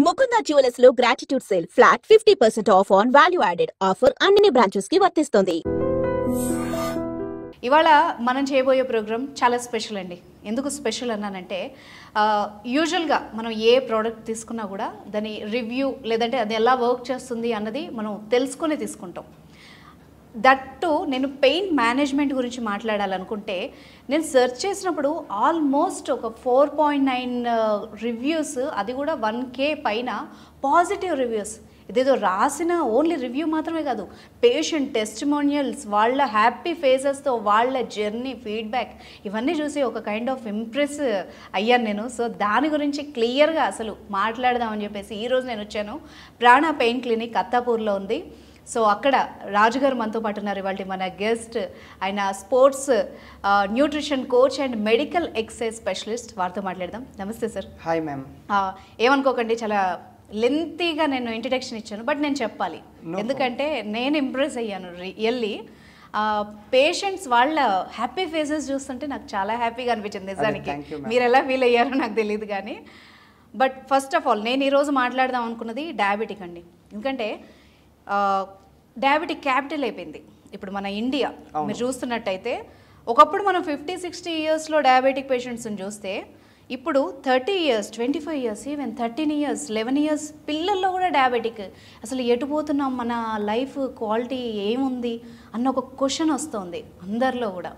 Mukunda jewellers లో gratitude sale flat 50% of on value added offer అన్ని branches కి వర్తిస్తుంది. ఇవాళ మనం చేయబోయే ప్రోగ్రామ్ చాలా స్పెషల్ అండి. ఎందుకు స్పెషల్ అన్నానంటే యూజువల్గా మనం ఏ ప్రోడక్ట్ తీసుకున్నా కూడా దాని రివ్యూ లేదంటే అది ఎలా వర్క్ చేస్తుంది అన్నది మనం తెలుసుకొని తీసుకుంటాం. దట్టు నేను పెయిన్ మేనేజ్మెంట్ గురించి మాట్లాడాలనుకుంటే నేను సెర్చ్ చేసినప్పుడు ఆల్మోస్ట్ ఒక 4.9 రివ్యూస్, అది కూడా 1K పైన పాజిటివ్ రివ్యూస్. ఇదేదో రాసిన ఓన్లీ రివ్యూ మాత్రమే కాదు, పేషెంట్ టెస్టిమోనియల్స్, వాళ్ళ హ్యాపీ ఫేసెస్తో వాళ్ళ జర్నీ ఫీడ్బ్యాక్ ఇవన్నీ చూసి ఒక కైండ్ ఆఫ్ ఇంప్రెస్ అయ్యాను నేను. సో దాని గురించి క్లియర్గా అసలు మాట్లాడదామని చెప్పేసి ఈరోజు నేను వచ్చాను. ప్రాణ పెయిన్ క్లినిక్ అత్తాపూర్లో ఉంది. సో అక్కడ రాజుగారు మనతో పాటు ఉన్నారు. ఇవాళ మన గెస్ట్ ఆయన sports nutrition coach and medical exercise specialist. వారితో మాట్లాడదాం. నమస్తే సార్. Hi ma'am. ఏమనుకోకండి, చాలా లెంతీగా నేను ఇంట్రడక్షన్ ఇచ్చాను, బట్ నేను చెప్పాలి ఎందుకంటే నేను ఇంప్రెస్ అయ్యాను రియల్లీ. పేషెంట్స్ వాళ్ళ హ్యాపీ ఫేసెస్ చూస్తుంటే నాకు చాలా హ్యాపీగా అనిపించింది నిజానికి. మీరు ఎలా ఫీల్ అయ్యారో నాకు తెలియదు కానీ, బట్ ఫస్ట్ ఆఫ్ ఆల్ నేను ఈరోజు మాట్లాడదాం అనుకున్నది డయాబెటిక్ అండి. ఎందుకంటే డయాబెటిక్ క్యాపిటల్ అయిపోయింది ఇప్పుడు మన ఇండియా. మీరు చూస్తున్నట్టయితే ఒకప్పుడు మనం 50-60 ఇయర్స్లో డయాబెటిక్ పేషెంట్స్ని చూస్తే ఇప్పుడు 30 years, 25 years, even 13 years, 11 years పిల్లల్లో కూడా డయాబెటిక్. అసలు ఎటు పోతున్నాం, మన లైఫ్ క్వాలిటీ ఏముంది అన్న ఒక క్వశ్చన్ వస్తుంది అందరిలో కూడా.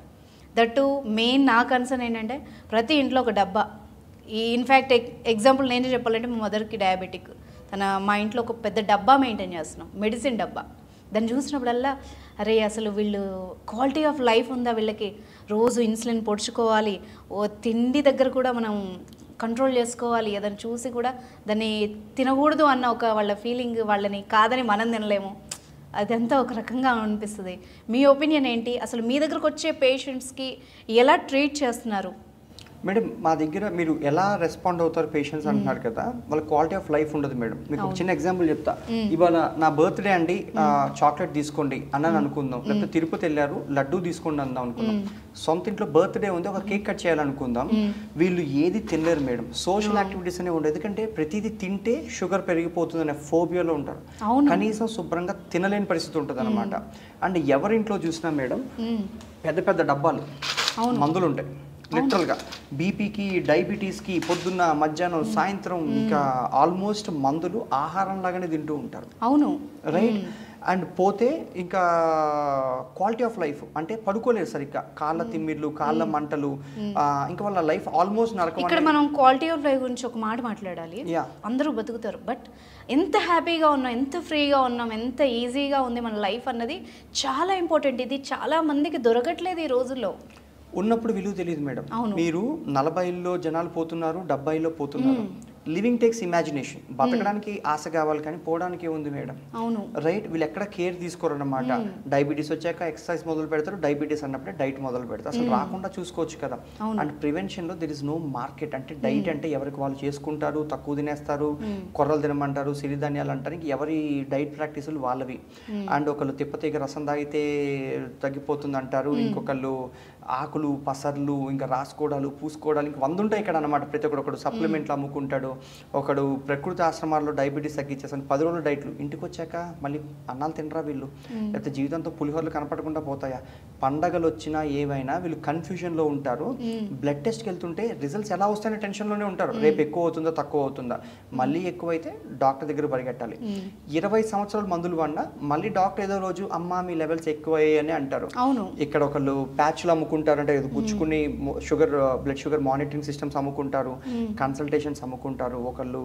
దట్టు మెయిన్ నా కన్సర్న్ ఏంటంటే ప్రతి ఇంట్లో ఒక డబ్బా. ఈ ఇన్ఫ్యాక్ట్ ఎగ్జాంపుల్ నేనే చెప్పాలంటే మా మదర్కి డయాబెటిక్. మా ఇంట్లో ఒక పెద్ద డబ్బా మెయింటైన్ చేస్తున్నాం, మెడిసిన్ డబ్బా. దాన్ని చూసినప్పుడల్లా అరే అసలు వీళ్ళు క్వాలిటీ ఆఫ్ లైఫ్ ఉందా వీళ్ళకి, రోజు ఇన్సులిన్ పొడుచుకోవాలి, ఓ తిండి దగ్గర కూడా మనం కంట్రోల్ చేసుకోవాలి, అదని చూసి కూడా దాన్ని తినకూడదు అన్న ఒక వాళ్ళ ఫీలింగ్, వాళ్ళని కాదని మనం తినలేము, అదంతా ఒక రకంగా అనిపిస్తుంది. మీ ఒపీనియన్ ఏంటి? అసలు మీ దగ్గరకు వచ్చే పేషెంట్స్కి ఎలా ట్రీట్ చేస్తున్నారు? మేడం, మా దగ్గర మీరు ఎలా రెస్పాండ్ అవుతారు పేషెంట్స్ అంటున్నారు కదా, వాళ్ళ క్వాలిటీ ఆఫ్ లైఫ్ ఉండదు మేడం. మీకు ఒక చిన్న ఎగ్జాంపుల్ చెప్తా. ఇవాళ నా బర్త్డే అండి, చాక్లెట్ తీసుకోండి అన్నాను అనుకుందాం, లేకపోతే తిరుపతి వెళ్ళారు లడ్డూ తీసుకోండి అందాం అనుకుందాం. సొంత ఇంట్లో బర్త్డే ఉంది, ఒక కేక్ కట్ చేయాలనుకుందాం, వీళ్ళు ఏది తినలేరు మేడం. సోషల్ యాక్టివిటీస్ అనేవి ఉండదు, ఎందుకంటే ప్రతిదీ తింటే షుగర్ పెరిగిపోతుంది అనే ఫోబియాలో ఉంటారు. కనీసం శుభ్రంగా తినలేని పరిస్థితి ఉంటుంది అనమాట. అండ్ ఎవరింట్లో చూసినా మేడం పెద్ద పెద్ద డబ్బాలు మందులు ఉంటాయి. లిటరల్గా బీపీకి, డయాబెటీస్కి పొద్దున్న, మధ్యాహ్నం, సాయంత్రం ఇంకా ఆల్మోస్ట్ మందులు ఆహారం లాగానే తింటూ ఉంటారు. అవును, రైట్. అండ్ పోతే ఇంకా క్వాలిటీ ఆఫ్ లైఫ్ అంటే పడుకోలేదు సరిగ్గా, కాళ్ళ తిమ్మిర్లు, కాళ్ళ మంటలు, ఇంకా వాళ్ళ లైఫ్ ఆల్మోస్ట్ నరకం. ఇక్కడ మనం క్వాలిటీ ఆఫ్ లైఫ్ గురించి ఒక మాట మాట్లాడాలి. అందరూ బతుకుతారు, బట్ ఎంత హ్యాపీగా ఉన్నాం, ఎంత ఫ్రీగా ఉన్నాం, ఎంత ఈజీగా ఉంది మన లైఫ్ అన్నది చాలా ఇంపార్టెంట్. ఇది చాలా మందికి దొరకట్లేదు ఈ రోజుల్లో. ఉన్నప్పుడు విలువ తెలియదు మేడం. మీరు 40లో జనాలు పోతున్నారు, 70లో పోతున్నారు. Living takes imagination. బతకడానికి ఆశ కావాలి కానీ పోవడానికి ఏముంది మేడం. అవును, రైట్. వీళ్ళు ఎక్కడ కేర్ తీసుకోరు అన్నమాట. డయాబెటీస్ వచ్చాక ఎక్సర్సైజ్ మొదలు పెడతారు, డయాబెటీస్ అన్నప్పుడే డైట్ మొదలు పెడతారు. అసలు రాకుండా చూసుకోవచ్చు కదా. అండ్ ప్రివెన్షన్లో దెర్ ఇస్ నో మార్కెట్. అంటే డైట్ అంటే ఎవరికి వాళ్ళు చేసుకుంటారు, తక్కువ తినేస్తారు, కొర్రలు తినమంటారు, సిరిధాన్యాలు అంటారు, ఇంక ఎవరి డైట్ ప్రాక్టీసులు వాళ్ళవి. అండ్ ఒకళ్ళు తిప్పతీగ రసం తాగితే తగ్గిపోతుంది అంటారు, ఇంకొకళ్ళు ఆకులు, పసర్లు, ఇంకా రాసుకోవడాలు, పూసుకోవడాలు, ఇంకా 100 ఉంటాయి ఇక్కడ అనమాట. ప్రతి ఒకడు సప్లిమెంట్లు అమ్ముకుంటాడు, ఒకడు ప్రకృతి ఆశ్రమాల్లో డయాబెటీస్ తగ్గించేసాను 10 రోజులు డైట్లు. ఇంటికి వచ్చాక మళ్ళీ అన్నాలు తినరా వీళ్ళు, లేకపోతే జీవితంతో పులిహోరలు కనపడకుండా పోతాయా? పండగలు వచ్చినా ఏవైనా వీళ్ళు కన్ఫ్యూజన్లో ఉంటారు. బ్లడ్ టెస్ట్కి వెళ్తుంటే రిజల్ట్స్ ఎలా వస్తాయనే టెన్షన్లోనే ఉంటారు. రేపు ఎక్కువ అవుతుందా తక్కువ అవుతుందా, మళ్ళీ ఎక్కువైతే డాక్టర్ దగ్గర పరిగెట్టాలి. 20 సంవత్సరాలు మందులు వాడినా మళ్ళీ డాక్టర్ ఏదో రోజు అమ్మ మీ లెవెల్స్ ఎక్కువయ్యాయని అంటారు. ఇక్కడ ఒకళ్ళు ప్యాచ్లు అమ్ముకుంటారు, అంటే పుచ్చుకుని sugar, blood sugar monitoring systems అమ్ముకుంటారు, కన్సల్టేషన్స్ అమ్ముకుంటారు, ఒకళ్ళు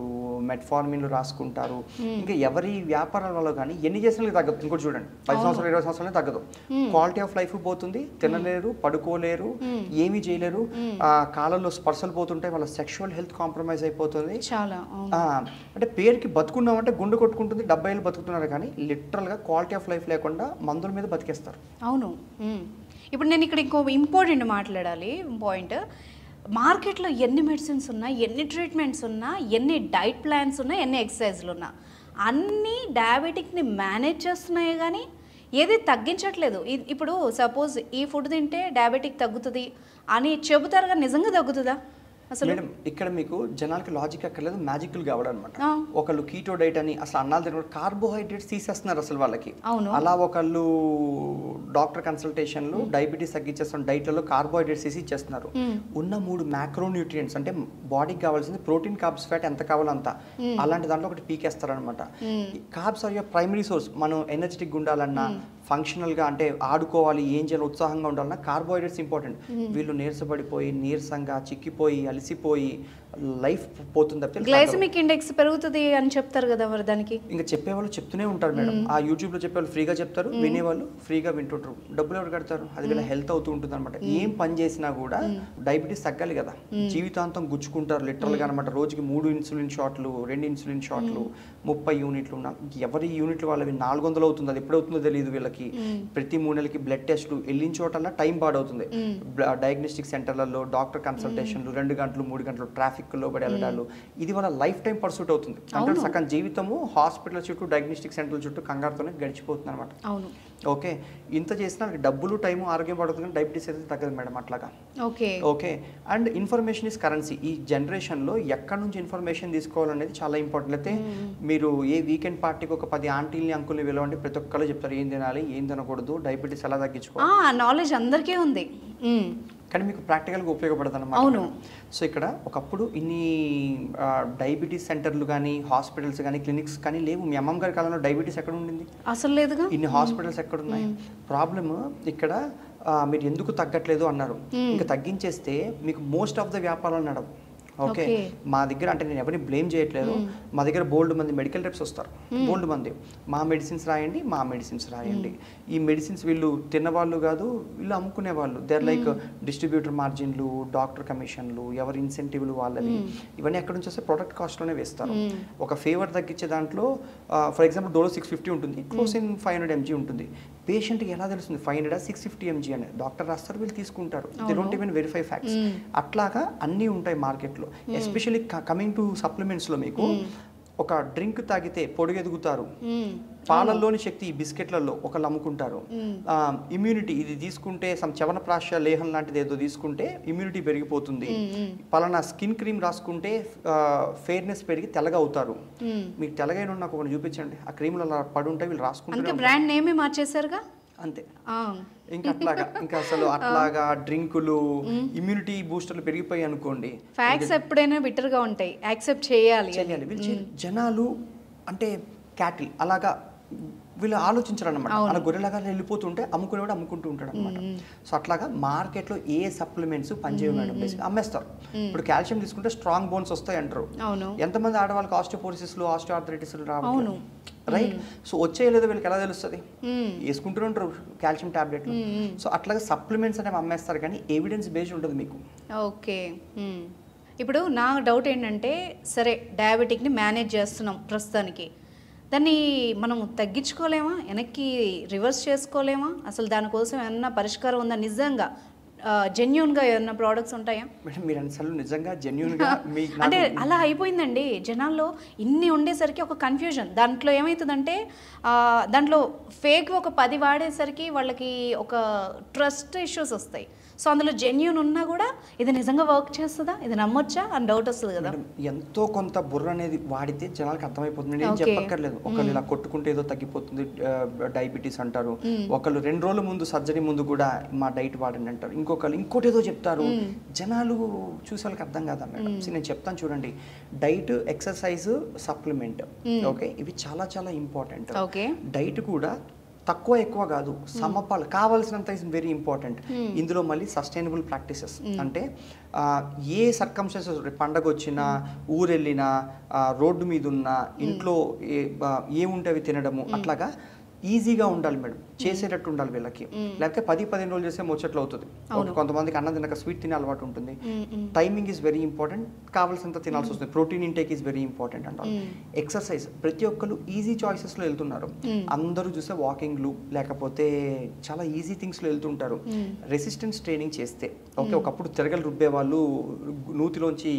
మెట్ఫార్మిన్లు రాసుకుంటారు. ఇంకా ఎవరి వ్యాపారాల వల్ల కానీ ఎన్ని చేసినా తగ్గదు. ఇంకోటి చూడండి, 10 సంవత్సరాలు 20 సంవత్సరాలే తగ్గదు. క్వాలిటీ ఆఫ్ లైఫ్ పోతుంది, తినలేరు, పడుకోలేరు, ఏమీ చేయలేరు, కాళ్ళలో స్పర్శలు పోతుంటాయి, వాళ్ళ సెక్షువల్ హెల్త్ కాంప్రమైజ్ అయిపోతుంది. చాలా అంటే పేరుకి బతుకున్నామంటే గుండె కొట్టుకుంటుంది, 70 ఏళ్ళు బతుకుతున్నారు కానీ లిటరల్గా క్వాలిటీ ఆఫ్ లైఫ్ లేకుండా మందుల మీద బతికేస్తారు. అవును. ఇప్పుడు నేను ఇక్కడ ఇంకో ఇంపార్టెంట్ మాట్లాడాలి పాయింట్. మార్కెట్లో ఎన్ని మెడిసిన్స్ ఉన్నా, ఎన్ని ట్రీట్మెంట్స్ ఉన్నా, ఎన్ని డైట్ ప్లాన్స్ ఉన్నా, ఎన్ని ఎక్సర్సైజ్లు ఉన్నా, అన్నీ డయాబెటిక్ని మేనేజ్ చేస్తున్నాయి కానీ ఏది తగ్గించట్లేదు. ఇప్పుడు సపోజ్ ఈ ఫుడ్ తింటే డయాబెటిక్ తగ్గుతుంది అని చెబుతారు కానీ నిజంగా తగ్గుతుందా? అసలు మేడం ఇక్కడ మీకు జనాలకి లాజిక్ అక్కర్లేదు, మ్యాజిక్లు కావడం అనమాట. ఒకళ్ళు కీటో డైట్ అని అసలు అన్నాలు తినడం, కార్బోహైడ్రేట్స్ తీసేస్తున్నారు అసలు వాళ్ళకి. అలా ఒకళ్ళు డాక్టర్ కన్సల్టేషన్లు డయాబెటీస్ తగ్గించేస్తున్న డైట్లలో కార్బోహైడ్రేట్స్ తీసి ఇచ్చేస్తున్నారు. ఉన్న 3 మ్యాక్రో న్యూట్రియంట్స్ అంటే బాడీకి కావాల్సింది ప్రోటీన్, కార్బ్స్, ఫ్యాట్ ఎంత కావాలో అంత, అలాంటి దాంట్లో ఒకటి పీకేస్తారనమాట. Carbs are your primary source. మనం ఎనర్జెటిక్గా ఉండాలన్నా, ఫంక్షనల్గా అంటే ఆడుకోవాలి, ఏం చేయాలి, ఉత్సాహంగా ఉండాలన్నా కార్బోహైడ్రేట్స్ ఇంపార్టెంట్. వీళ్ళు నీరసపడిపోయి, నీరసంగా చిక్కిపోయి, అలసిపోయి లైఫ్ పోతుంది. గ్లైసెమిక్ ఇండెక్స్ పెరుగుతుంది అని చెప్తారు కదా మరి దానికి. ఇంకా చెప్పేవాళ్ళు చెప్తూనే ఉంటారు మేడం. ఆ యూట్యూబ్లో చెప్పేవాళ్ళు ఫ్రీగా చెప్తారు, వినేవాళ్ళు ఫ్రీగా వింటుంటారు. డబ్బులు ఎవరు కడతారు? అది వీళ్ళ హెల్త్ అవుతూ ఉంటుంది అనమాట. ఏం పని చేసినా కూడా డయాబెటీస్ తగ్గాలి కదా, జీవితాంతం గుచ్చుకుంటారు లిటరల్గా అనమాట. రోజుకి 3 ఇన్సులిన్ షాట్లు, 2 ఇన్సులిన్ షాట్లు, 30 యూనిట్లు ఉన్న ఎవరి యూనిట్లు వాళ్ళవి 400 అవుతుంది. అది ఎప్పుడవుతుందో తెలియదు వీళ్ళకి. ప్రతి 3 నెలలకి బ్లడ్ టెస్ట్లు, వెళ్ళిన చోటల్లా టైం పాడవుతుంది. డయాగ్నోస్టిక్ సెంటర్లలో డాక్టర్ కన్సల్టేషన్లు, 2 గంటలు 3 గంటలు ట్రాఫిక్లో పడి వెళ్ళడాలు, ఇది వాళ్ళ లైఫ్ టైం పర్సూట్ అవుతుంది. అంటే సగం జీవితము హాస్పిటల్ చుట్టూ, డయాగ్నోస్టిక్ సెంటర్ల చుట్టూ కంగారుతోనే గడిచిపోతుంది అనమాట. ఓకే, ఇంత చేసినా డబ్బులు, టైము, ఆరోగ్యం పడుతుంది, కానీ డయాబెటీస్ అయితే తగ్గదు మేడం అట్లాగా. Okay, and information is currency. ఈ జనరేషన్లో ఎక్కడి నుంచి ఇన్ఫర్మేషన్ తీసుకోవాలనేది చాలా ఇంపార్టెంట్. అయితే మీరు ఏ వీకెండ్ పార్టీకి ఒక 10 ఆంటీల్ని, అంకుల్ని పిలవండి, ప్రతి ఒక్కళ్ళు చెప్తారు ఏం తినాలి, ఏం తినకూడదు, డయాబెటీస్ ఎలా తగ్గించుకోవాలి. నాలెడ్జ్ అందరికీ ఉంది, కానీ మీకు ప్రాక్టికల్గా ఉపయోగపడుతుంది అన్నమాట. సో ఇక్కడ ఒకప్పుడు ఇన్ని డయాబెటీస్ సెంటర్లు కానీ, హాస్పిటల్స్ కానీ, క్లినిక్స్ కానీ లేవు. మీ అమ్మమ్మ గారి కాలంలో డయాబెటీస్ ఎక్కడ ఉండింది? అసలు లేదుగా. ఇన్ని హాస్పిటల్స్ ఎక్కడ ఉన్నాయి? ప్రాబ్లమ్ ఇక్కడ మీరు ఎందుకు తగ్గట్లేదు అన్నారు. ఇంకా తగ్గించేస్తే మీకు మోస్ట్ ఆఫ్ ద వ్యాపారాలు నడవు. ఓకే, మా దగ్గర అంటే నేను ఎవరిని బ్లేమ్ చేయట్లేదు, మా దగ్గర బోల్డ్ మంది మెడికల్ రెప్స్ వస్తారు, బోల్డ్ మంది. మా మెడిసిన్స్ రాయండి, మా మెడిసిన్స్ రాయండి. ఈ మెడిసిన్స్ వీళ్ళు తిన్నవాళ్ళు కాదు, వీళ్ళు అమ్ముకునే వాళ్ళు. దే ఆర్ లైక్ డిస్ట్రిబ్యూటర్ మార్జిన్లు, డాక్టర్ కమిషన్లు, ఎవరి ఇన్సెంటివ్లు వాళ్ళవి. ఇవన్నీ ఎక్కడి నుంచి వస్తే ప్రొడక్ట్ కాస్ట్లోనే వేస్తారు. ఒక ఫేవర్ తగ్గించే దాంట్లో ఫర్ ఎగ్జాంపుల్ డోలో 650 ఉంటుంది, క్లోసిన్ 500 mg ఉంటుంది. పేషెంట్కి ఎలా తెలుస్తుంది 500 650 mg అని? డాక్టర్ రాస్తారు, వీళ్ళు తీసుకుంటారు. They don't even verify facts. అట్లాగా అన్నీ ఉంటాయి మార్కెట్లో. ఎస్పెషల్లీ కమింగ్ టు సప్లిమెంట్స్లో మీకు ఒక డ్రింక్ తాగితే పొడుగెదుగుతారు, పాలల్లోని శక్తి ఈ బిస్కెట్లలో ఒకళ్ళు అమ్ముకుంటారు. ఇమ్యూనిటీ ఇది తీసుకుంటే చవనప్రాశ లేహం లాంటిది ఏదో తీసుకుంటే ఇమ్యూనిటీ పెరిగిపోతుంది. పలానా స్కిన్ క్రీమ్ రాసుకుంటే ఫెయిర్నెస్ పెరిగి తెల్లగా అవుతారు. మీకు తెల్లగైన నాకు ఒకటి చూపించండి, ఆ క్రీమ్లు అలా పడి ఉంటాయి, వీళ్ళు రాసుకుంటారు. బ్రాండ్ నేమే మార్చేశారుగా అంతే. ఇంకా అట్లాగా ఇంకా అసలు అట్లాగా డ్రింకులు, ఇమ్యూనిటీ బూస్టర్లు పెరిగిపోయి అనుకోండి. ఫ్యాక్ట్స్ ఎప్పుడైనా బిట్టర్గా ఉంటాయి, యాక్సెప్ట్ చేయాలి. జనాలు అంటే క్యాటిల్ అలాగా వీళ్ళు ఆలోచించరు అనమాట. అలా గొర్రెలాగా వెళ్ళిపోతుంటే అమ్ముకునేవాడు అమ్ముకుంటూ ఉంటాడు అనమాట. సో అట్లాగా మార్కెట్లో ఏ సప్లిమెంట్స్ పనిచేయవు మేడం, అమ్మేస్తారు. ఇప్పుడు కాల్షియం తీసుకుంటే స్ట్రాంగ్ బోన్స్ వస్తాయి అంటారు. ఎంతమంది ఆడవాళ్ళకి ఆస్టియోపోరోసిస్లు, ఆస్టియోఆర్థరైటిస్లు రావు, రైట్? సో వచ్చేయలేదో వీళ్ళకి ఎలా తెలుస్తుంది? వేసుకుంటూ ఉంటారు కాల్షియం టాబ్లెట్లు. సో అట్లాగా సప్లిమెంట్స్ అనేవి అమ్మేస్తారు, కానీ ఎవిడెన్స్ బేస్డ్ ఉంటుంది మీకు. ఓకే, ఇప్పుడు నా డౌట్ ఏంటంటే, సరే డయాబెటిక్ని మేనేజ్ చేస్తున్నాం ప్రస్తుతానికి, దాన్ని మనం తగ్గించుకోలేమా, వెనక్కి రివర్స్ చేసుకోలేమా? అసలు దానికోసం ఏమన్నా పరిష్కారం ఉందా? నిజంగా జెన్యూన్గా ఏమన్నా ప్రోడక్ట్స్ ఉంటాయా? మేడం మీరు అసలు నిజంగా జెన్యూన్గా అంటే అలా అయిపోయిందండి జనాల్లో. ఇన్ని ఉండేసరికి ఒక కన్ఫ్యూజన్. దాంట్లో ఏమవుతుందంటే దాంట్లో ఫేక్ ఒక 10 వాడేసరికి వాళ్ళకి ఒక ట్రస్ట్ ఇష్యూస్ వస్తాయి. సో అందులో జెన్యూన్ ఉన్నా కూడా ఇది నిజంగా వర్క్ చేస్తుందా, ఇది నమ్మొచ్చా అని డౌట్ వస్తుంది కదా. ఎంతో కొంత బుర్ర అనేది వాడితే జనాలకు అర్థమైపోతుంది. నేను చెప్పక్కర్లేదు, ఒకళ్ళు ఇలా కొట్టుకుంటే ఏదో తగ్గిపోతుంది డయాబెటీస్ అంటారు, ఒకళ్ళు 2 రోజుల ముందు సర్జరీ ముందు కూడా మా డైట్ వాడండి అంటారు, ఇంకొకళ్ళు ఇంకోటి ఏదో చెప్తారు. జనాలు చూసే వాళ్ళకి అర్థం కాదా మేడం? నేను చెప్తాను చూడండి, డైట్, ఎక్సర్సైజ్, సప్లిమెంట్, ఓకే, ఇవి చాలా చాలా ఇంపార్టెంట్. డైట్ కూడా తక్కువ ఎక్కువ కాదు, సమపాలు కావాల్సినంత ఇస్ వెరీ ఇంపార్టెంట్. ఇందులో మళ్ళీ సస్టైనబుల్ ప్రాక్టీసెస్ అంటే ఏ సర్కమ్స్టెన్సెస్, పండగ వచ్చినా, ఊరెళ్ళినా, రోడ్డు మీద ఉన్నా, ఇంట్లో ఏముంటే అవి తినడము, అట్లాగా ఈజీగా ఉండాలి మేడం, చేసేటట్టు ఉండాలి వీళ్ళకి. లేకపోతే 10-15 రోజులు చేస్తే ముచ్చట్లు అవుతుంది. కొంతమందికి అన్నం తినక స్వీట్ తినే అలవాటు ఉంటుంది. టైమింగ్ ఈజ్ వెరీ ఇంపార్టెంట్, కావాల్సినంత తినాల్సి వస్తుంది. Protein intake is very important అంటారు. ఎక్సర్సైజ్ ప్రతి ఒక్కరు ఈజీ చాయిసెస్లో వెళ్తున్నారు. అందరూ చూస్తే వాకింగ్లు లేకపోతే చాలా ఈజీ థింగ్స్లో వెళ్తుంటారు. రెసిస్టెన్స్ ట్రైనింగ్ చేస్తే, ఓకే, ఒకప్పుడు తిరగలు రుబ్బేవాళ్ళు, నూతిలోంచి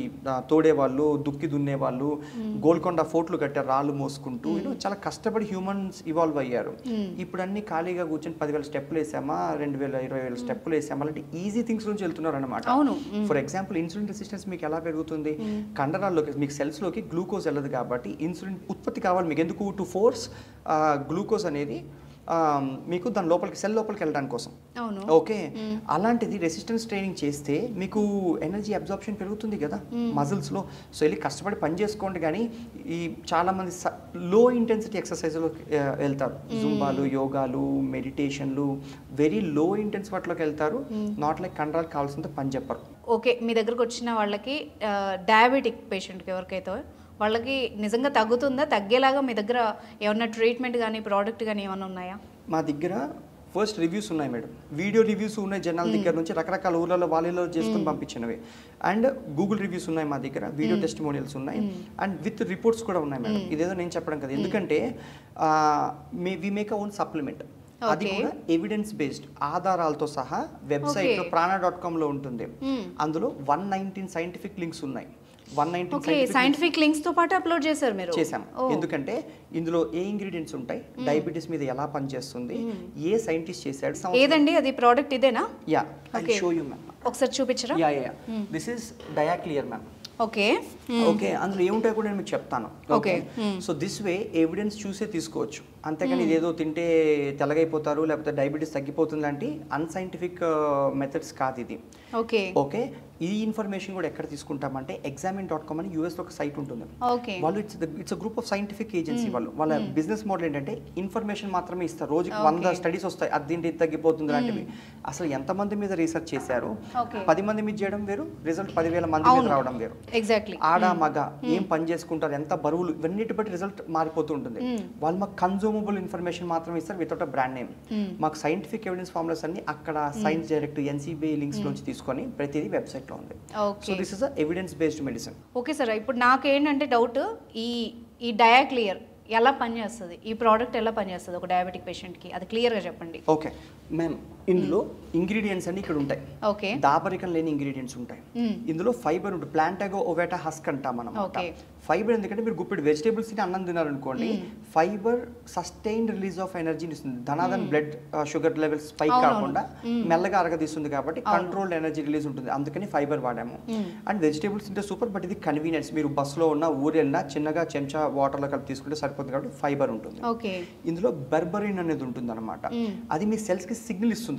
తోడేవాళ్ళు, దుక్కి దున్నేవాళ్ళు, గోల్కొండ ఫోర్ట్లు కట్టారు రాళ్ళు మోసుకుంటూ, చాలా కష్టపడి హ్యూమన్స్ ఇవాల్వ్ అయ్యారు. పెట్టారు. ఇప్పుడు అన్ని ఖాళీగా కూర్చొని 10,000 స్టెప్పులు వేసామా, 2,000 20,000 స్టెప్పులు వేసామా, అలాంటి ఈజీ థింగ్స్ నుంచి వెళ్తున్నారు అనమాట. ఫర్ ఎగ్జాంపుల్ ఇన్సులిన్ రెసిస్టెన్స్ మీకు ఎలా పెరుగుతుంది? కండరాల్లోకి మీకు సెల్స్లోకి గ్లూకోజ్ వెళ్ళదు కాబట్టి ఇన్సులిన్ ఉత్పత్తి కావాలి మీకు. ఎందుకు? టు ఫోర్స్ గ్లూకోజ్ అనేది మీకు దాని లోపలికి సెల్ లోపలికి వెళ్ళడానికి కోసం. ఓకే, అలాంటిది రెసిస్టెన్స్ ట్రైనింగ్ చేస్తే మీకు ఎనర్జీ అబ్జార్ప్షన్ పెరుగుతుంది కదా మజిల్స్లో. సో వెళ్ళి కష్టపడి పని చేసుకోండి. కానీ ఈ చాలామంది లో ఇంటెన్సిటీ ఎక్సర్సైజ్లో వెళ్తారు, జుంబాలు, యోగాలు, మెడిటేషన్లు, వెరీ లో ఇంటెన్స్ వాటిలోకి వెళ్తారు. నాట్ లైక్ కండరాలకు కావాల్సినంత పని చెప్పరు. ఓకే, మీ దగ్గరకు వచ్చిన వాళ్ళకి డయాబెటిక్ పేషెంట్కి ఎవరికైతే వాళ్ళకి నిజంగా తగ్గుతుందా? తగ్గేలాగా మీ దగ్గర ఏమన్నా ట్రీట్మెంట్ కానీ ప్రోడక్ట్ కానీ ఏమైనా ఉన్నాయా? మా దగ్గర ఫస్ట్ రివ్యూస్ ఉన్నాయి మేడం, వీడియో రివ్యూస్ ఉన్నాయి జనాల దగ్గర నుంచి, రకరకాల ఊర్లలో వాళ్ళలో చేసుకుని పంపించినవి. అండ్ గూగుల్ రివ్యూస్ ఉన్నాయి మా దగ్గర, వీడియో టెస్టిమోనియల్స్ ఉన్నాయి, అండ్ విత్ రిపోర్ట్స్ కూడా ఉన్నాయి మేడం. ఇదేదో నేను చెప్పడం కదా, ఎందుకంటే వి మేక్ ఓన్ సప్లిమెంట్. అది కూడా ఎవిడెన్స్ బేస్డ్, ఆధారాలతో సహా. వెబ్సైట్లో prana.com ఉంటుంది. అందులో 119 సైంటిఫిక్ లింక్స్ ఉన్నాయి. 119 సైంటిఫిక్ లింక్స్ తో పాటు అప్లోడ్ చేశారు మీరు? చేశాం. ఎందుకంటే ఇందులో ఏ ఇంగ్రీడియంట్స్ ఉంటాయి, డయాబెటీస్ మీద ఎలా పనిచేస్తుంది, ఏ సైంటిస్ట్ చేశాడు. ఏదండి అది ప్రోడక్ట్? ఇదేనా? Ya, I will show you ma'am. ఒకసారి చూపించరా? Ya ya, this is Diaclear ma'am. Okay okay, అందులో ఏముంటాయో కూడా నేను మీకు చెప్తాను. Okay, so this way evidence చూసే తీసుకోవచ్చు. అంతేకాని ఇదేదో తింటే తెల్లగైపోతారు లేకపోతే డయాబెటీస్ తగ్గిపోతుంది లాంటి అన్సైంటిఫిక్ మెథడ్స్ కాదు ఇది. ఓకే ఓకే, ఈ ఇన్ఫర్మేషన్ కూడా ఎక్కడ తీసుకుంటామంటే examine.com అని యూఎస్ లో ఒక సైట్ ఉంటుంది. వాళ్ళు it's group of scientific agency. వాళ్ళ బిజినెస్ మోడల్ ఏంటంటే ఇన్ఫర్మేషన్ మాత్రమే ఇస్తారు. రోజుకి 100 స్టడీస్ వస్తాయి, అది దీంట్లో తగ్గిపోతుంది లాంటివి. అసలు ఎంతమంది మీద రీసెర్చ్ చేశారు? 10 మంది మీద చేయడం వేరు, రిజల్ట్ 10,000 మంది మీద రావడం వేరు. ఎగ్జాక్ట్లీ. ఆడ మగ ఏం పని చేసుకుంటారు, ఎంత బరువులు, ఇవన్నిటి బట్టి రిజల్ట్ మారిపోతూ ఉంటుంది. వాళ్ళు మాకు కన్జ్యూమబుల్ ఇన్ఫర్మేషన్ మాత్రమే ఇస్తారు వితౌట్ అ బ్రాండ్ నేమ్. మాకు సైంటిఫిక్ ఎవిడెన్స్ ఫార్ములాస్ అన్ని అక్కడ సైన్స్ డైరెక్ట్ NCBI లింక్స్ నుంచి తీసుకొని ప్రతిదీ వెబ్సైట్ లో ఉంది. So this is evidence based medicine. Okay sir, ఇప్పుడు నాకేంటంటే డౌట్, ఈ డయాక్లియర్ ఎలా పనిచేస్తుంది, ఈ ప్రోడక్ట్ ఎలా పనిచేస్తుంది ఒక డయాబెటిక్ పేషెంట్కి, అది క్లియర్గా చెప్పండి. ఓకే మ్యామ్, ఇందులో ఇంగ్రీడియంట్స్ అన్ని ఇక్కడ ఉంటాయి. ఓకే, దాపరికం లేని ఇంగ్రీడియంట్స్ ఉంటాయి. ఇందులో ఫైబర్ ఉంటుంది, ప్లాంటాగో ఓవేటా హస్క్ అంటాం మనం. ఫైబర్ ఎందుకంటే మీరు గుప్పెడు వెజిటేబుల్స్ తిని అన్నం తినారనుకోండి, ఫైబర్ సస్టైన్డ్ రిలీజ్ ఆఫ్ ఎనర్జీని ఇస్తుంది. ధనాదన్ బ్లడ్ షుగర్ లెవెల్స్ స్పైక్ కాకుండా మెల్లగా అరగదీస్తుంది కాబట్టి కంట్రోల్డ్ ఎనర్జీ రిలీజ్ ఉంటుంది. అందుకని ఫైబర్ వాడాము. అండ్ వెజిటేబుల్స్ తింటే సూపర్, బట్ ఇది కన్వీనియన్స్. మీరు బస్సులో ఉన్న ఊరు వెళ్ళినా చిన్నగా చెంచా వాటర్లో కలిపి తీసుకుంటే సరిపోతుంది కాబట్టి ఫైబర్ ఉంటుంది. ఇందులో బెర్బరిన్ అనేది ఉంటుంది అనమాట. అది మీ సెల్స్ కి సిగ్నల్ ఇస్తుంది.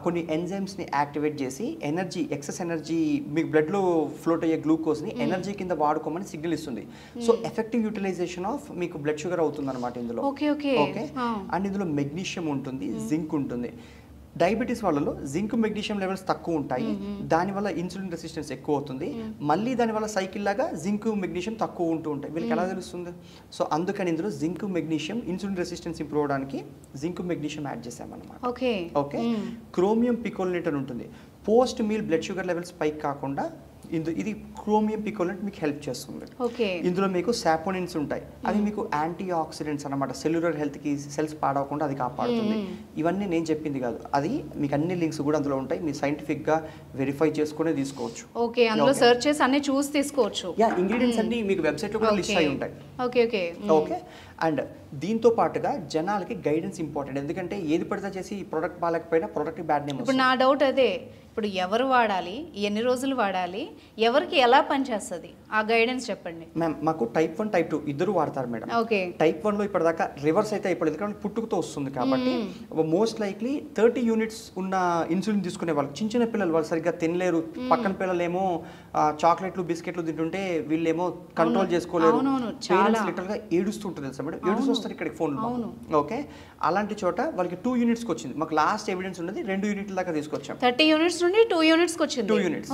కొన్ని ఎంజైమ్స్ ని యాక్టివేట్ చేసి ఎనర్జీ, ఎక్సెస్ ఎనర్జీ, మీకు బ్లడ్ లో ఫ్లోట్ అయ్యే గ్లూకోజ్ ని ఎనర్జీ కింద వాడుకోమని సిగ్నల్ ఇస్తుంది. సో ఎఫెక్టివ్ యూటిలైజేషన్ ఆఫ్ మీకు బ్లడ్ షుగర్ అవుతుంది అనమాట ఇందులో. ఓకే, అండ్ ఇందులో మెగ్నీషియం ఉంటుంది, జింక్ ఉంటుంది. డయాబెటీస్ వాళ్ళలో జింక్ మెగ్నీషియం లెవెల్స్ తక్కువ ఉంటాయి, దానివల్ల ఇన్సులిన్ రెసిస్టెన్స్ ఎక్కువ అవుతుంది. మళ్ళీ దానివల్ల సైకిల్ లాగా జింక్ మెగ్నీషియం తక్కువ ఉంటూ ఉంటాయి. వీళ్ళకి ఎలా తెలుస్తుంది? సో అందుకని ఇందులో zinc magnesium, insulin resistance improve అవడానికి జింక్ మెగ్నీషియం యాడ్ చేసామన్నమాట. ఓకే, క్రోమియం పికోలినేట్ అని ఉంటుంది. Post meal blood sugar levels పైకి కాకుండా ఇది క్రోమియం పికోలినేట్ మీకు హెల్ప్ చేస్తుంది. ఇందులో మీకు సాపోనిన్స్ ఉంటాయి, అవి మీకు యాంటీ ఆక్సిడెంట్స్ అనమాట. సెల్యులర్ హెల్త్ కి, సెల్స్ పాడవకుండా అది కాపాడుతుంది. ఇవన్నీ నేను చెప్పింది కాదు, అది మీకు అన్ని లింక్స్ కూడా అందులో ఉంటాయి. మీరు సైంటిఫిక్ గా వెరిఫై చేసుకునే తీసుకోవచ్చు. ఓకే, అందులో సెర్చ్ చేసి అన్ని చూసి తీసుకోవచ్చు. యా, ఇంగ్రీడియంట్స్ అన్ని మీకు వెబ్సైట్ లో కూడా లిస్ట్ అయి ఉంటాయి. ఓకే, అండ్ దీంతో పాటుగా జనాలకి గైడెన్స్ ఇంపార్టెంట్. ఎందుకంటే ఏది పడితే చేసి ఈ ప్రోడక్ట్ బాగాలేకపోయినా ప్రోడక్ట్ బ్యాడ్ నేమ్. ఇప్పుడు నా డౌట్ అదే, ఇప్పుడు ఎవరు వాడాలి, ఎన్ని రోజులు వాడాలి, ఎవరికి ఎలా పనిచేస్తుంది, ఆ గైడెన్స్ చెప్పండి. మ్యామ్, మాకు టైప్ 1 టైప్ 2 ఇద్దరు వాడతారు మేడం. టైప్ 1 లో ఇప్పటిదాకా రివర్స్ అయితే అయిపోలేదు, ఎందుకంటే పుట్టుకతో వస్తుంది కాబట్టి. మోస్ట్ లైక్లీ 30 యూనిట్స్ ఉన్న ఇన్సులిన్ తీసుకునే వాళ్ళు, చిన్న చిన్న పిల్లలు, వాళ్ళు సరిగ్గా తినలేరు. పక్కన పిల్లలేమో చాక్లెట్లు బిస్కెట్లు తింటుంటే వీళ్ళేమో కంట్రోల్ చేసుకోలేరు. లిటరల్ గా ఏడుస్తుంటుంది తెలుసా మేడం, ఏడుస్తూ వస్తారు ఇక్కడికి ఫోన్లో. ఓకే, అలాంటి చోట వాళ్ళకి 2 యూనిట్స్కి వచ్చింది. మాకు లాస్ట్ ఎవిడెన్స్ ఉన్నది 2 యూనిట్ల దాకా తీసుకొచ్చాం. 30 యూనిట్స్ నుండి 2 యూనిట్స్కి వచ్చింది. 2 యూనిట్స్.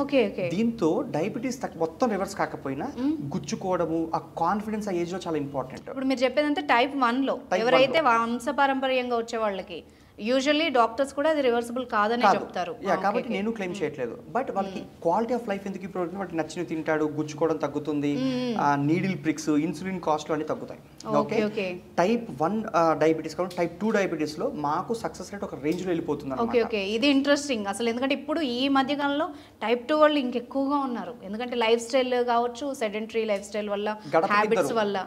దీంతో డయాబెటీస్ మొత్తం రివర్స్ కాకపోయినా గుచ్చుకోవడము, ఆ కాన్ఫిడెన్స్ ఆ ఏజ్ లో చాలా ఇంపార్టెంట్. ఇప్పుడు మీరు చెప్పేదంటే టైప్ 1 లో ఎవరైతే వంశపారంపర్యంగా వచ్చే వాళ్ళకి యూజువల్లీ డాక్టర్స్ కూడా అది రివర్సిబుల్ కాదని చెప్తారు. కాబట్టి నేను క్లెయిమ్ చేయట్లేదు, బట్ వాళ్ళకి క్వాలిటీ ఆఫ్ లైఫ్ ఎందుకు ఇంప్రూవ్ అవుతుంది, వాటికి నచ్చిన తింటాడు, గుచ్చుకోవడం తగ్గుతుంది, నీడిల్ ప్రిక్స్, ఇన్సులిన్ కాస్ట్లు అన్ని తగ్గుతాయి. ఓకే, టైప్ 1 డయాబెటీస్ కాబట్టి టైప్ 2 డయాబెటీస్ లో మాకు సక్సెస్ రేట్ ఒక రేంజ్ లో వెళ్ళిపోతుంది. ఓకే, ఇది ఇంట్రెస్టింగ్ అసలు. ఎందుకంటే ఇప్పుడు ఈ మధ్య కాలంలో టైప్ 2 వాళ్ళు ఇంకెక్కువగా ఉన్నారు. ఎందుకంటే లైఫ్ స్టైల్ కావచ్చు, సెడెంటరీ లైఫ్ స్టైల్ వల్ల, హ్యాబిట్స్ వల్ల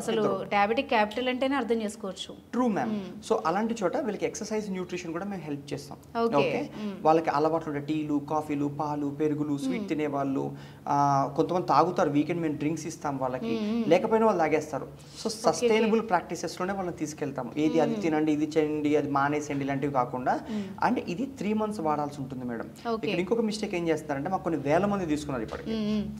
అసలు డయాబెటిక్ క్యాపిటల్ అంటేనే అర్థం చేసుకోవచ్చు. True ma'am. సో అలాంటి చోట వీళ్ళకి ఎక్సర్సైజ్ న్యూట్రిషన్ కూడా మేము హెల్ప్ చేస్తాం. ఓకే, వాళ్ళకి అలవాట్లు ఉండే టీలు, కాఫీలు, పాలు, పెరుగులు, స్వీట్ తినే వాళ్ళు, కొంతమంది తాగుతారు, వీకెండ్ మేము డ్రింక్స్ ఇస్తాం వాళ్ళకి, లేకపోయినా వాళ్ళు తాగేస్తారు. సో సస్టైనబుల్ ప్రాక్టీసెస్లోనే వాళ్ళని తీసుకెళ్తాం. ఏది అది తినండి, ఇది చేయండి, అది మానేసేయండి ఇలాంటివి కాకుండా. అండ్ ఇది 3 months వాడాల్సి ఉంటుంది మేడం. ఇక్కడ ఇంకొక మిస్టేక్ ఏం చేస్తారంటే, మాకు కొన్ని వేల మంది తీసుకున్నారు ఇప్పటికి.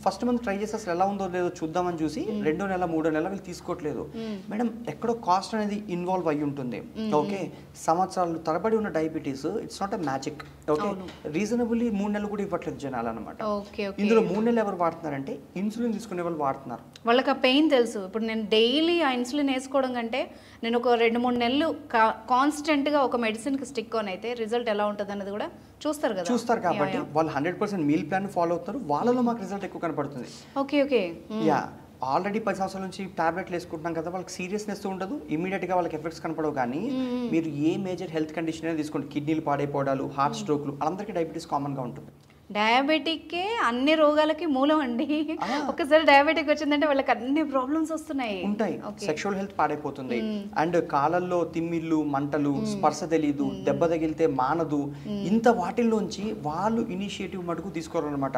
ఫస్ట్ మంత్ ట్రై చేసి అసలు ఎలా ఉందో లేదో చూద్దామని చూసి 2వ నెల 3వ నెల వీళ్ళు తీసుకోవట్లేదు మేడం. ఎక్కడో కాస్ట్ అనేది ఇన్వాల్వ్ అయ్యి ఉంటుంది. ఓకే, సంవత్సరాలు తరబడి ఉన్న diabetes it's not a magic. Okay, reasonably 3 నెలలు కూడా ఇవ్వట్లేదు జనాలు అనమాట. ఇందులో 3 నెలలు ఎవరు వాడుతున్నారంటే ఇన్సులిన్ తీసుకునే వాళ్ళు వాడుతున్నారు. వాళ్ళకి ఆ పెయిన్ తెలుసు. ఇప్పుడు నేను డైలీ ఆ ఇన్సులిన్ వేసుకోవడం కంటే నేను ఒక 2-3 నెలలు కాన్స్టెంట్గా ఒక మెడిసిన్కి స్టిక్ ఆన్ అయితే రిజల్ట్ ఎలా ఉంటుంది అన్నది కూడా చూస్తారు కదా. చూస్తారు కాబట్టి వాళ్ళు 100% మీల్ ప్లాన్ ఫాలో అవుతారు. వాళ్ళలో మాకు రిజల్ట్ ఎక్కువ కనపడుతుంది. ఓకే ఓకే, యా, ఆల్రెడీ 10 సంవత్సరాల నుంచి టాబ్లెట్లు వేసుకుంటున్నాం కదా, వాళ్ళకి సీరియస్నెస్ ఉండదు, ఇమీడియట్గా వాళ్ళకి ఎఫెక్ట్స్ కనపడవు. కానీ మీరు ఏ మేజర్ హెల్త్ కండిషన్ అయినా తీసుకోండి, కిడ్నీలు పాడైపోవడాలు, హార్ట్ స్ట్రోక్లు, అందరికీ డయాబెటీస్ కామన్గా ఉంటుంది. డయాబెటిక్కే అన్ని రోగాలకి మూలం అండి. ఒకసారి డయాబెటిక్ వచ్చిందంటే వాళ్ళకి అన్ని ప్రాబ్లమ్స్ వస్తున్నాయి ఉంటాయి. సెక్షువల్ హెల్త్ పాడైపోతుంది. అండ్ కాలల్లో తిమ్మిళ్ళు, మంటలు, స్పర్శ తెలీదు, దెబ్బ తగిలితే మానదు, ఇంత వాటిల్లోంచి వాళ్ళు ఇనిషియేటివ్ మటుకు తీసుకోవాలన్నమాట.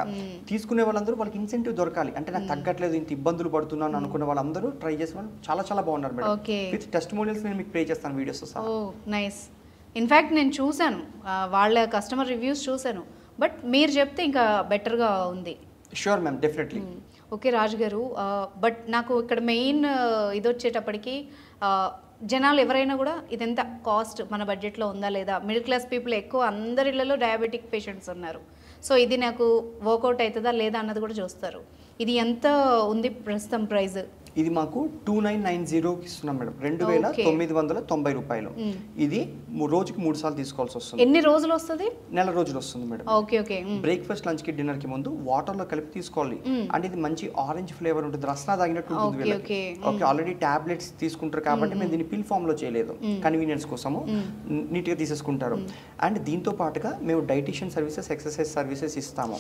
తీసుకునే వాళ్ళందరూ వాళ్ళకి ఇన్సెంటివ్ దొరకాలి. అంటే నాకు తగ్గట్లేదు, ఇంత ఇబ్బందులు పడుతున్నాను అనుకున్న వాళ్ళందరూ ట్రై చేసే వాళ్ళు చాలా చాలా బాగున్నారు మేడం. విత్ టెస్టిమోనియల్స్ నేను మీకు ప్లే చేస్తాను వీడియోస్. నైస్. ఇన్ఫ్యాక్ట్ నేను చూశాను వాళ్ళ కస్టమర్ రివ్యూస్ చూశాను. బట్ మీరు చెప్తే ఇంకా బెటర్గా ఉంది. Sure ma'am, definitely. ఓకే రాజు గారు, బట్ నాకు ఇక్కడ మెయిన్ ఇది వచ్చేటప్పటికి జనాలు ఎవరైనా కూడా ఇదెంత కాస్ట్ మన బడ్జెట్లో ఉందా లేదా, మిడిల్ క్లాస్ పీపుల్ ఎక్కువ, అందరి ఇళ్లలో డయాబెటిక్ పేషెంట్స్ ఉన్నారు. సో ఇది నాకు వర్కౌట్ అవుతుందా లేదా అన్నది కూడా చూస్తారు. ఇది ఎంత ఉంది ప్రస్తుతం ప్రైస్? ఇది మాకు 2990కి ఇస్తున్నాం మేడం, 2990 రూపాయలు. ఇది రోజుకి 3 సార్లు తీసుకోవాల్సి వస్తుంది. ఎన్ని రోజులు వస్తుంది? నెల రోజులు వస్తుంది madam. Okay okay. Breakfast, lunch కి, డిన్నర్ కి ముందు వాటర్ లో కలిపి తీసుకోవాలి. అంటే ఇది మంచి ఆరెంజ్ ఫ్లేవర్ ఉంటుంది, రసనా తాగినట్టు ఉంటుంది వీళ్ళకి. ఓకే, ఆల్రెడీ టాబ్లెట్స్ తీసుకుంటారు కాబట్టి మేము దీన్ని పిల్ ఫామ్ లో చేయలేదు, కన్వీనియన్స్ కోసము నీట్ గా తీసేసుకుంటారు. అండ్ దీంతో పాటుగా మేము డైటీషియన్ సర్వీసెస్, ఎక్సర్సైజ్ సర్వీసెస్ ఇస్తాము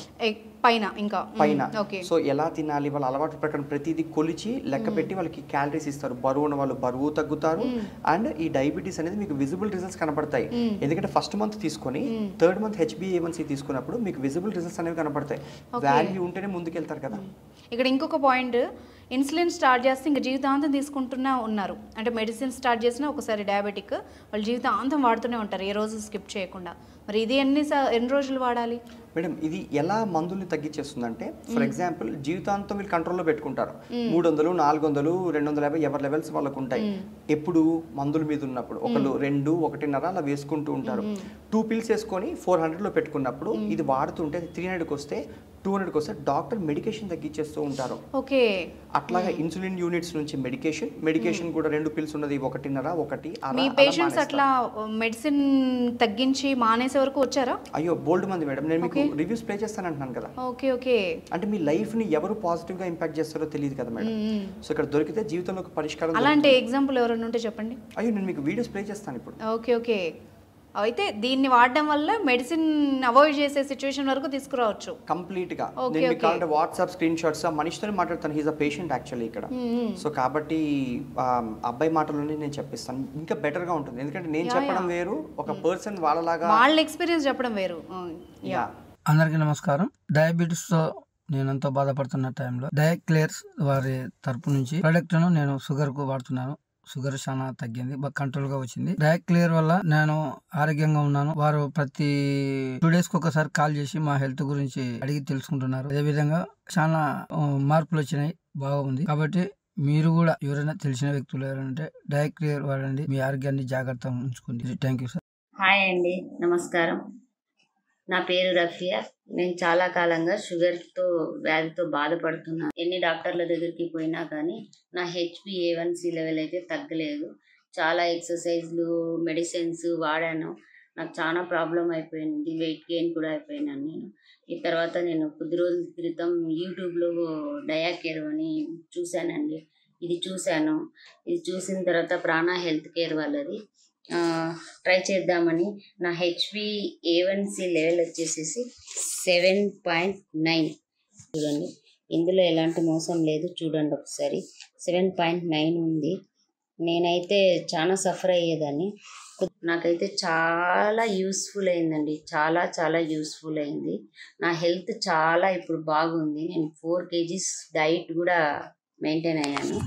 పైన. ఇంకా పైన సో ఎలా తినాలి, వాళ్ళ అలవాటు ప్రకారం ప్రతిదీ కొలిచి లెక్క పెట్టి వాళ్ళకి క్యాలరీస్ ఇస్తారు. బరువు ఉన్న వాళ్ళు బరువు తగ్గుతారు. అండ్ ఈ డయాబెటీస్ అనేది మీకు విజిబుల్ రిజల్ట్స్ కనపడతాయి. ఎందుకంటే ఫస్ట్ మంత్ తీసుకొని 3rd మంత్ HbA1c తీసుకున్నప్పుడు మీకు విజిబుల్ రిజల్ట్స్ అనేవి కనపడతాయి. వాల్యూ ఉంటేనే ముందుకెళ్తారు కదా. ఇక్కడ ఇంకొక పాయింట్, ఇన్సులిన్ స్టార్ట్ చేస్తే ఇంకా జీవితాంతం తీసుకుంటున్నా ఉన్నారు. అంటే మెడిసిన్ స్టార్ట్ చేసినా ఒకసారి డయాబెటిక్ వాళ్ళు జీవితాంతం వాడుతూనే ఉంటారు, ఏ రోజు స్కిప్ చేయకుండా. మరి ఇది ఎన్ని రోజులు వాడాలి మేడం? ఇది ఎలా మందుల్ని తగ్గించేస్తుందంటే, ఫర్ ఎగ్జాంపుల్ జీవితాంతం వీళ్ళు కంట్రోల్లో పెట్టుకుంటారు. 300, 400, 250 ఎవరి లెవెల్స్ వాళ్ళకు ఉంటాయి. ఎప్పుడు మందుల మీద ఉన్నప్పుడు ఒకళ్ళు 2, 1.5 అలా వేసుకుంటూ ఉంటారు. 2 pills వేసుకొని 400లో పెట్టుకున్నప్పుడు ఇది వాడుతుంటే 300కి వస్తే 200కి వస్తే డాక్టర్ మెడికేషన్ తగ్గించేస్తూ ఉంటారు. ఓకే, అట్లాగా ఇన్సులిన్ యూనిట్స్ నుంచి మెడికేషన్ కూడా 2 pills ఉన్నది 1.5, 1 మీ పేషెంట్స్ అట్లా మెడిసిన్ తగ్గించి మానేసే వరకు వచ్చారా? అయ్యో బోల్డ్ మంది మేడం. నేను మీకు రివ్యూస్ ప్లే చేస్తాను అంటున్నాను కదా. Okay okay. అంటే మీ లైఫ్ ని ఎవరు పాజిటివ్ గా ఇంపాక్ట్ చేస్తారో తెలియదు కదా మేడం. సో ఇక్కడ దొరికితే జీవితంలో ఒక పరిష్కారం. అలాంటి ఎగ్జాంపుల్ ఎవరైనా ఉంటే చెప్పండి. అయ్యో నేను మీకు వీడియోస్ ప్లే చేస్తాను ఇప్పుడు. Okay okay. అయితే దీన్ని వాడడం వల్ల మెడిసిన్ అవాయిడ్ చేసే సిచ్యువేషన్ వరకు తీసుకురావచ్చు కంప్లీట్ గా. నేను మీకు కావాలంటే వాట్సాప్ స్క్రీన్ షాట్స్ మనిషితోనే మాట్లాడతాను. హీజ్ అ పేషెంట్ యాక్చువల్లీ ఇక్కడ. సో కాబట్టి అబ్బాయి మాటలోనే నేను చెప్పిస్తాను, ఇంకా బెటర్ గా ఉంటుంది. ఎందుకంటే నేను చెప్పడం వేరు, ఒక పర్సన్ వాళ్ళలాగా వాళ్ళ ఎక్స్పీరియన్స్ చెప్పడం వేరు. అందరికీ నమస్కారం. డయాబెటీస్ తో నేను ఎంతో బాధపడుతున్న టైంలో డయాక్లేర్స్ వారి తరపు నుంచి ప్రోడక్ట్ ను నేను షుగర్ కు వాడుతున్నాను. షుగర్ చాలా తగ్గింది, బాగా కంట్రోల్ గా వచ్చింది. డయాక్లియర్ వల్ల నేను ఆరోగ్యంగా ఉన్నాను. వారు ప్రతి 2 days కి ఒకసారి కాల్ చేసి మా హెల్త్ గురించి అడిగి తెలుసుకుంటున్నారు. అదే విధంగా చాలా మార్పులు వచ్చినాయి, బాగుంది. కాబట్టి మీరు కూడా ఎవరైనా తెలిసిన వ్యక్తులు ఎవరంటే డయాక్లియర్ వాడండి, మీ ఆరోగ్యాన్ని జాగ్రత్తగా ఉంచుకోండి. Thank you sir. హాయ్ అండి, నమస్కారం. నా పేరు రఫియా. నేను చాలా కాలంగా షుగర్తో వ్యాధితో బాధపడుతున్నాను. ఎన్ని డాక్టర్ల దగ్గరికి పోయినా కానీ నా HbA1c లెవెల్ అయితే తగ్గలేదు. చాలా ఎక్సర్సైజ్లు, మెడిసిన్స్ వాడాను. నాకు చాలా ప్రాబ్లం అయిపోయింది. వెయిట్ గెయిన్ కూడా అయిపోయినాను నేను. ఈ తర్వాత నేను కొద్ది రోజుల క్రితం యూట్యూబ్లో డయాకేర్ అని చూశానండి. ఇది చూసిన తర్వాత ప్రాణ హెల్త్ కేర్ వాళ్ళది ట్రై చేద్దామని నా HbA1c లెవెల్ వచ్చేసేసి 7.9. చూడండి, ఇందులో ఎలాంటి మోసం లేదు. చూడండి ఒకసారి, 7.9 ఉంది. నేనైతే చాలా సఫర్ అయ్యేదాన్ని. నాకైతే చాలా యూస్ఫుల్ అయిందండి, చాలా చాలా యూస్ఫుల్ అయింది. నా హెల్త్ చాలా ఇప్పుడు బాగుంది. నేను 4 kgs డైట్ కూడా మెయింటైన్ అయ్యాను.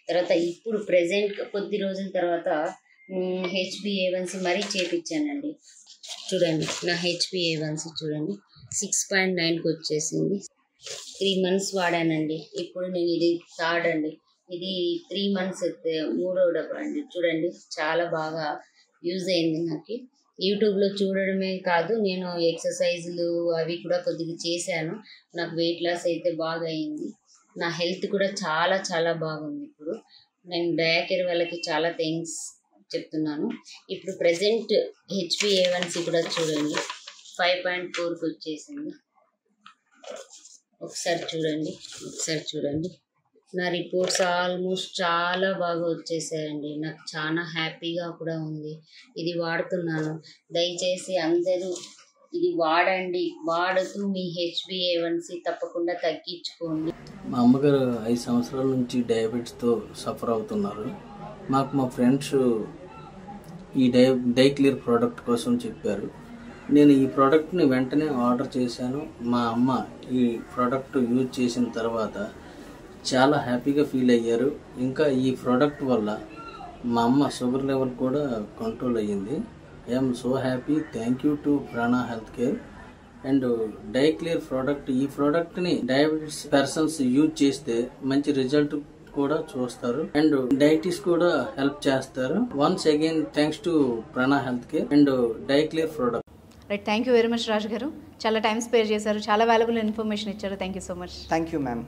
తర్వాత ఇప్పుడు ప్రెజెంట్ కొద్ది రోజుల తర్వాత HbA1c మరీ చేపించానండి. చూడండి నా HbA1c చూడండి 6.9కి వచ్చేసింది. 3 months వాడానండి. ఇప్పుడు నేను ఇది థర్డ్ అండి, ఇది 3 months మూడో డబ్బా అండి. చూడండి చాలా బాగా యూజ్ అయింది నాకు. యూట్యూబ్లో చూడడమే కాదు, నేను ఎక్సర్సైజులు అవి కూడా కొద్దిగా చేశాను. నాకు వెయిట్ లాస్ అయితే బాగా అయింది. నా హెల్త్ కూడా చాలా చాలా బాగుంది. ఇప్పుడు నేను డయాకేర్ వాళ్ళకి చాలా థ్యాంక్స్ చెప్తున్నాను. ఇప్పుడు ప్రజెంట్ HbA1c కూడా చూడండి 5.4కి వచ్చేసింది. ఒకసారి చూడండి నా రిపోర్ట్స్ ఆల్మోస్ట్ చాలా బాగా వచ్చేసాయండి. నాకు చాలా హ్యాపీగా కూడా ఉంది. ఇది వాడుతున్నాను. దయచేసి అందరూ ఇది వాడండి. వాడుతూ మీ HbA1c తప్పకుండా తగ్గించుకోండి. మా అమ్మగారు 5 సంవత్సరాల నుంచి డయాబెటీస్తో సఫర్ అవుతున్నారు. మాకు మా ఫ్రెండ్స్ ఈ డైక్లియర్ ప్రోడక్ట్ కోసం చెప్పారు. నేను ఈ ప్రోడక్ట్ని వెంటనే ఆర్డర్ చేశాను. మా అమ్మ ఈ ప్రోడక్ట్ యూజ్ చేసిన తర్వాత చాలా హ్యాపీగా ఫీల్ అయ్యారు. ఇంకా ఈ ప్రోడక్ట్ వల్ల మా అమ్మ షుగర్ లెవెల్ కూడా కంట్రోల్ అయ్యింది. I'm so happy. Thank you to Prana health care and Diaclear product. ఈ ప్రోడక్ట్ని డయాబెటీస్ పర్సన్స్ యూజ్ చేస్తే మంచి రిజల్ట్ కూడా చూస్తారు అండ్ డైటీస్ కూడా హెల్ప్ చేస్తారు. Once again thanks to Prana health care and Diaclear product. Right, thank you very much Raju గారు. చాలా టైం స్పేర్ చేశారు, చాలా వాల్యుబుల్ ఇన్ఫర్మేషన్ ఇచ్చారు. Thank you so much. Thank you ma'am.